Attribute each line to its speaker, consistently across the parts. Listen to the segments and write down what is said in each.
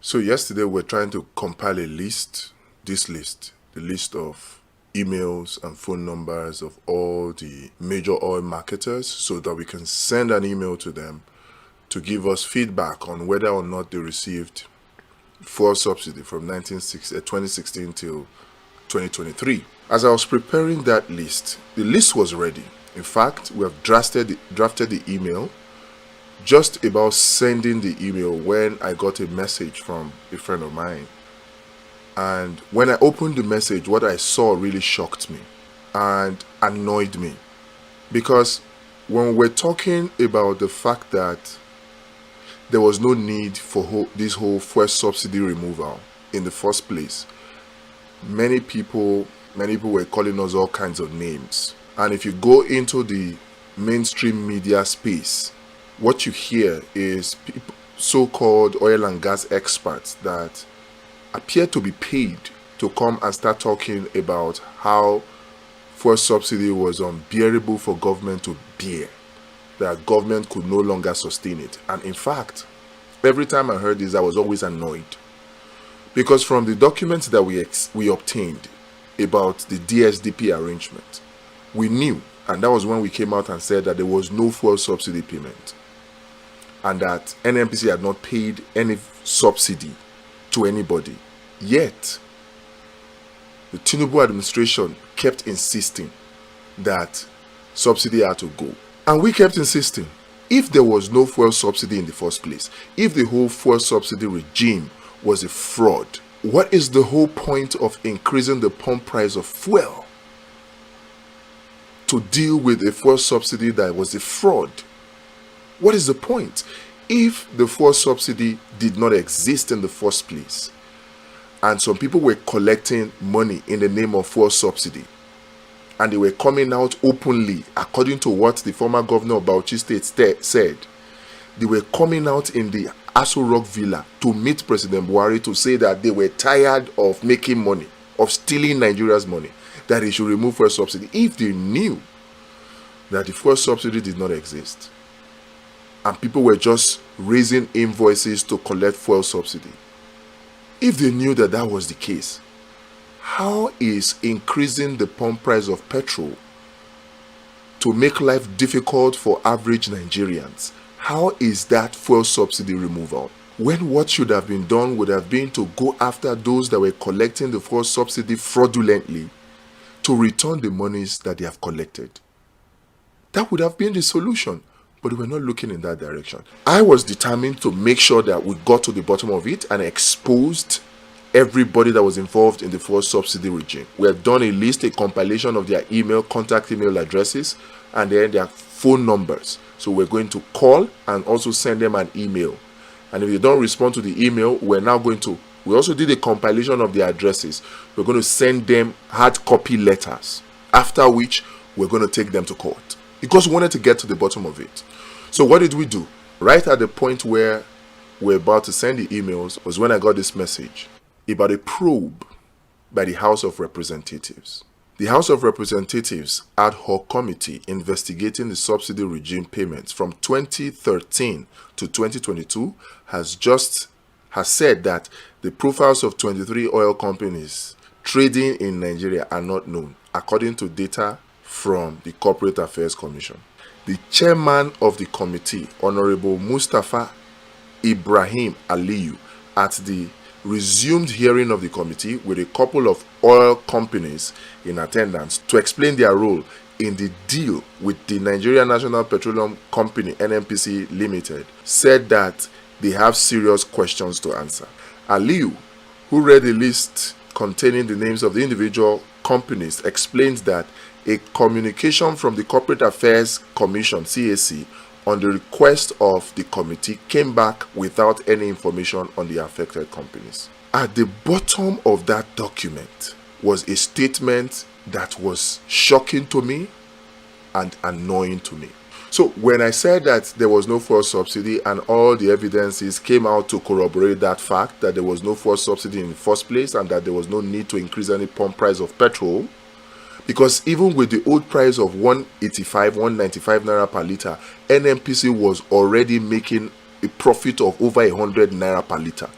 Speaker 1: So yesterday we're trying to compile a list, the list of emails and phone numbers of all the major oil marketers so that we can send an email to them to give us feedback on whether or not they received fuel subsidy from 2016 till 2023. As I was preparing that list, the list was ready. In fact, we have drafted the email, just about sending the email when I got a message from a friend of mine. And when I opened the message, what I saw really shocked me and annoyed me. Because when we're talking about the fact that there was no need for this whole fuel subsidy removal in the first place, many people were calling us all kinds of names. And if you go into the mainstream media space, what you hear is people, so-called oil and gas experts that appear to be paid to come and start talking about how fuel subsidy was unbearable for government to bear, that government could no longer sustain it. And in fact, every time I heard this, I was always annoyed. Because from the documents that we obtained about the DSDP arrangement, we knew, and that was when we came out and said that there was no fuel subsidy payment, and that NNPC had not paid any subsidy to anybody. Yet, the Tinubu administration kept insisting that subsidy had to go. And we kept insisting, if there was no fuel subsidy in the first place, if the whole fuel subsidy regime was a fraud, what is the whole point of increasing the pump price of fuel to deal with a fuel subsidy that was a fraud? What is the point? If the fuel subsidy did not exist in the first place, and some people were collecting money in the name of fuel subsidy, and they were coming out openly, according to what the former governor of Bauchi State said, they were coming out in the Aso Rock Villa to meet President Buhari to say that they were tired of making money, of stealing Nigeria's money, that he should remove fuel subsidy. If they knew that the fuel subsidy did not exist, and people were just raising invoices to collect fuel subsidy, if they knew that that was the case, how is increasing the pump price of petrol to make life difficult for average Nigerians, how is that fuel subsidy removal? When what should have been done would have been to go after those that were collecting the fuel subsidy fraudulently to return the monies that they have collected. That would have been the solution. But we're not looking in that direction. I was determined to make sure that we got to the bottom of it and exposed everybody that was involved in the fuel subsidy regime. We have done a list, a compilation of their contact email addresses, and then their phone numbers. So we're going to call and also send them an email. And if they don't respond to the email, we also did a compilation of their addresses. We're going to send them hard copy letters, after which we're going to take them to court. Because we wanted to get to the bottom of it. So what did we do? Right at the point where we're about to send the emails was when I got this message about a probe by the House of Representatives. The House of Representatives ad hoc committee investigating the subsidy regime payments from 2013 to 2022 has said that the profiles of 23 oil companies trading in Nigeria are not known, according to data from the Corporate Affairs Commission. The chairman of the committee, Honorable Mustafa Ibrahim Aliyu, at the resumed hearing of the committee with a couple of oil companies in attendance to explain their role in the deal with the Nigeria National Petroleum Company NNPC Limited, said that they have serious questions to answer. Aliyu, who read the list containing the names of the individual companies, explains that a communication from the Corporate Affairs Commission, CAC, on the request of the committee came back without any information on the affected companies. At the bottom of that document was a statement that was shocking to me and annoying to me. So when I said that there was no fuel subsidy and all the evidences came out to corroborate that fact, that there was no fuel subsidy in the first place and that there was no need to increase any pump price of petrol, because even with the old price of 185, 195 naira per litre, NNPC was already making a profit of over 100 naira per litre.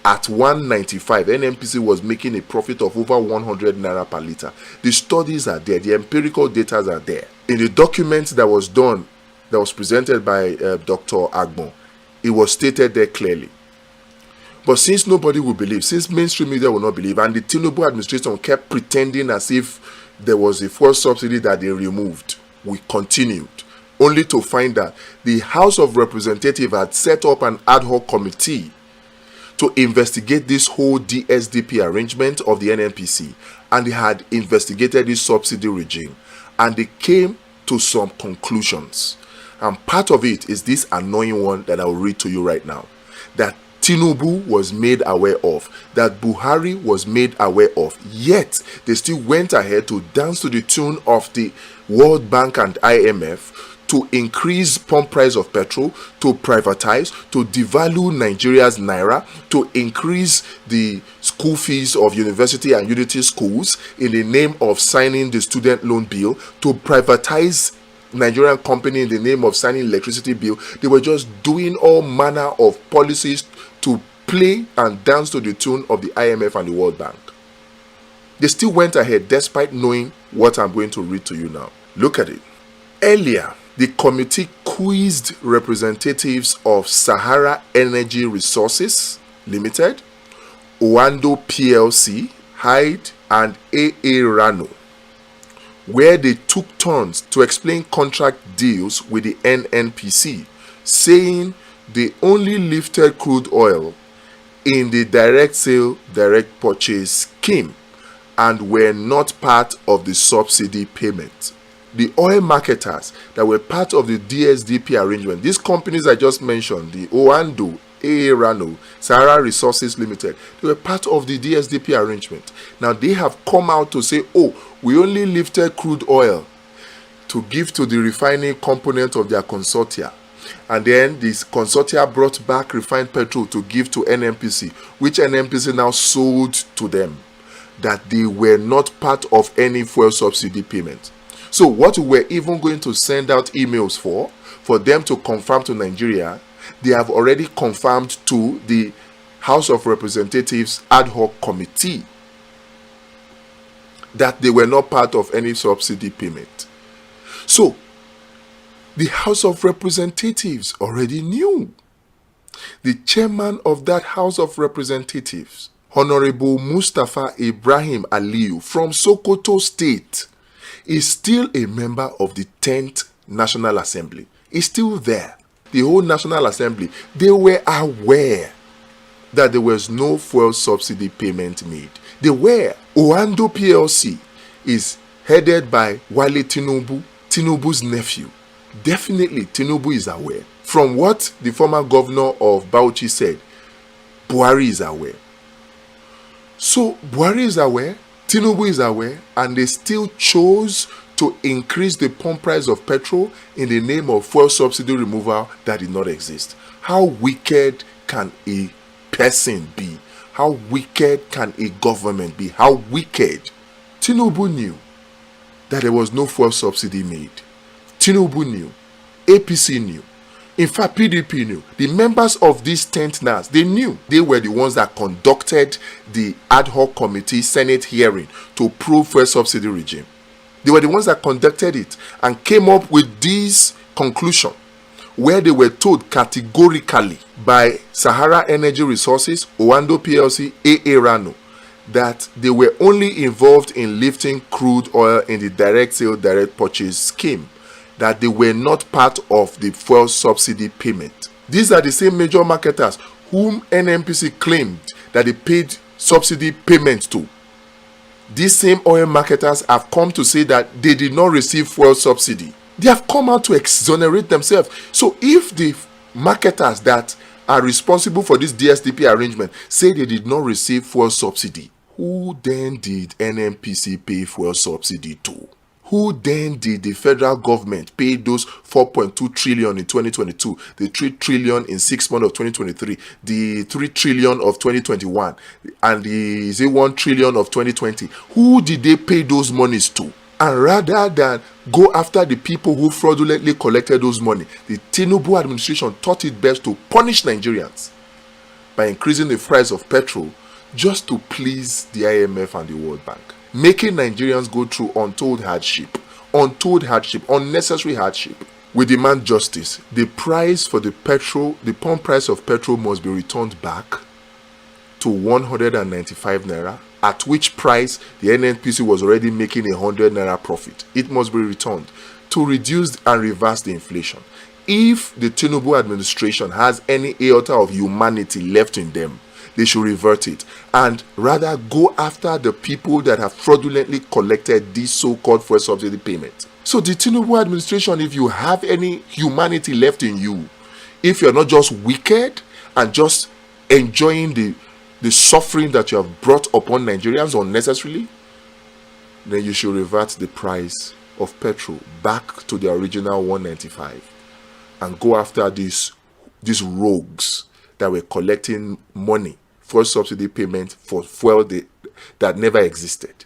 Speaker 1: at 195, NNPC was making a profit of over 100 naira per liter. The studies are there, the empirical data are there. In the document that was done, that was presented by Dr. Agbon, it was stated there clearly. But since nobody will believe, since mainstream media will not believe, and the Tinubu administration kept pretending as if there was a fuel subsidy that they removed, we continued, only to find that the House of Representatives had set up an ad hoc committee to investigate this whole DSDP arrangement of the NNPC, and they had investigated this subsidy regime, and they came to some conclusions. And part of it is this annoying one that I will read to you right now, that Tinubu was made aware of, that Buhari was made aware of, yet they still went ahead to dance to the tune of the World Bank and IMF to increase pump price of petrol, to privatize, to devalue Nigeria's naira, to increase the school fees of university and unity schools in the name of signing the student loan bill, to privatize Nigerian company in the name of signing electricity bill. They were just doing all manner of policies to play and dance to the tune of the IMF and the World Bank. They still went ahead despite knowing what I'm going to read to you now. Look at it. Earlier, the committee quizzed representatives of Sahara Energy Resources Limited, Oando PLC, Hyde, and AA Rano, where they took turns to explain contract deals with the NNPC, saying they only lifted crude oil in the direct sale, direct purchase scheme and were not part of the subsidy payment. The oil marketers that were part of the DSDP arrangement, these companies I just mentioned, the Oando, AA Rano, Sahara Resources Limited, they were part of the DSDP arrangement. Now they have come out to say, oh, we only lifted crude oil to give to the refining component of their consortia. And then this consortia brought back refined petrol to give to NNPC, which NNPC now sold to them, that they were not part of any fuel subsidy payment. So what we were even going to send out emails for them to confirm to Nigeria, they have already confirmed to the House of Representatives ad hoc committee that they were not part of any subsidy payment. So the House of Representatives already knew. The chairman of that House of Representatives, Honorable Mustafa Ibrahim Aliyu from Sokoto State, is still a member of the 10th National Assembly. He's still there. The whole National Assembly, they were aware that there was no fuel subsidy payment made. They were. Oando PLC is headed by Wale Tinubu, Tinubu's nephew. Definitely, Tinubu is aware. From what the former governor of Bauchi said, Buhari is aware. So, Buhari is aware, Tinubu is aware, and they still chose to increase the pump price of petrol in the name of fuel subsidy removal that did not exist. How wicked can a person be? How wicked can a government be? How wicked? Tinubu knew that there was no fuel subsidy made. Tinubu knew. APC knew. In fact, PDP knew. The members of this 10th NAS, they knew. They were the ones that conducted the ad hoc committee Senate hearing to prove fuel subsidy regime. They were the ones that conducted it and came up with this conclusion, where they were told categorically by Sahara Energy Resources, Oando PLC, AA Rano, that they were only involved in lifting crude oil in the direct sale, direct purchase scheme, that they were not part of the fuel subsidy payment. These are the same major marketers whom NNPC claimed that they paid subsidy payments to. These same oil marketers have come to say that they did not receive fuel subsidy. They have come out to exonerate themselves. So if the marketers that are responsible for this DSDP arrangement say they did not receive fuel subsidy, who then did NNPC pay fuel subsidy to? Who then did the federal government pay those 4.2 trillion in 2022, the 3 trillion in 6 months of 2023, the 3 trillion of 2021, and the 1 trillion of 2020? Who did they pay those monies to? And rather than go after the people who fraudulently collected those money, the Tinubu administration thought it best to punish Nigerians by increasing the price of petrol just to please the IMF and the World Bank, making Nigerians go through untold hardship, unnecessary hardship. We demand justice. The price for the pump price of petrol must be returned back to 195 naira, at which price the NNPC was already making 100 naira profit. It must be returned to reduce and reverse the inflation. If the Tinubu administration has any iota of humanity left in them, they should revert it and rather go after the people that have fraudulently collected this so-called fuel subsidy payment. So the Tinubu administration, if you have any humanity left in you, if you're not just wicked and just enjoying the suffering that you have brought upon Nigerians unnecessarily, then you should revert the price of petrol back to the original 195 and go after these rogues that were collecting money for subsidy payment for fuel that never existed.